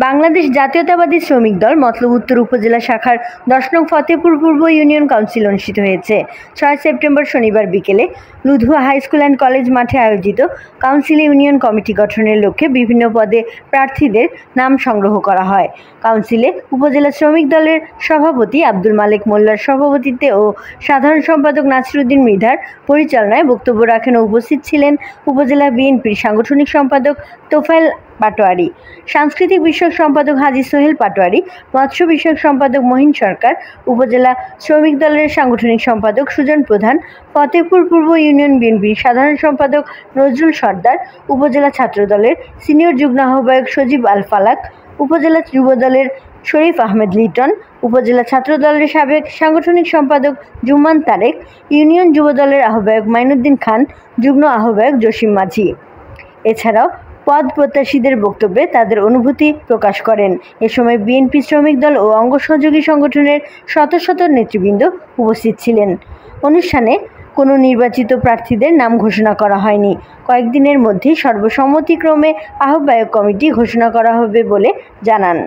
বাংলাদেশ জাতীয়তাবাদী শ্রমিক দল মতলব উত্তর উপজেলা শাখার 10 নং ফতেপুর পূর্ব ইউনিয়ন কাউন্সিল অনুষ্ঠিত হয়েছে। 6 সেপ্টেম্বর শনিবার বিকেলে Ludhua high school and college মাঠে আয়োজিত কাউন্সিলে ইউনিয়ন কমিটি গঠনের লক্ষ্যে বিভিন্ন পদে প্রার্থীদের নাম সংগ্রহ করা হয়। কাউন্সিলে উপজেলা শ্রমিক দলের সভাপতি আব্দুল মালেক মোল্লার সভাপতিত্বে ও সাধারণ সম্পাদক নাসিরউদ্দিন মৃধার পরিচালনায় বক্তব্য রাখেন ও উপস্থিত ছিলেন উপজেলা বিএনপির সাংগঠনিক সম্পাদক তোফায়েল পাটোয়ারি, সাংস্কৃতিক বিষয়ক সম্পাদক হাজী সোহেল পাটোয়ারি, মৎস্য বিষয়ক সম্পাদক মহিন সরকার, উপজেলা শ্রমিক দলের সাংগঠনিক সম্পাদক সুজন প্রধান, ফতেপুর পূর্ব ইউনিয়ন বিএনপির সাধারণ সম্পাদক নজরুল সর্দার, উপজেলা ছাত্র দলের সিনিয়র যুগ্ম আহ্বায়ক সজীব আল ফালাক, উপজেলা যুব দলের শরীফ আহমেদ লিটন, উপজেলা ছাত্র দলের সাবেক সাংগঠনিক সম্পাদক জুম্মান তারেক, ইউনিয়ন যুব দলের আহ্বায়ক মাইনুদ্দিন খান, যুগ্ম আহ্বায়ক জসিম মাঝি। এছাড়াও পদ প্রত্যাশীদের বক্তব্যে তাদের অনুভূতি প্রকাশ করেন। এ সময় বিএনপি শ্রমিক দল ও অঙ্গ সহযোগী সংগঠনের শত শত নেতৃবৃন্দ উপস্থিত ছিলেন। অনুষ্ঠানে কোনো নির্বাচিত প্রার্থীদের নাম ঘোষণা করা হয়নি। কয়েকদিনের মধ্যেই সর্বসম্মতিক্রমে আহ্বায়ক কমিটি ঘোষণা করা হবে বলে জানান।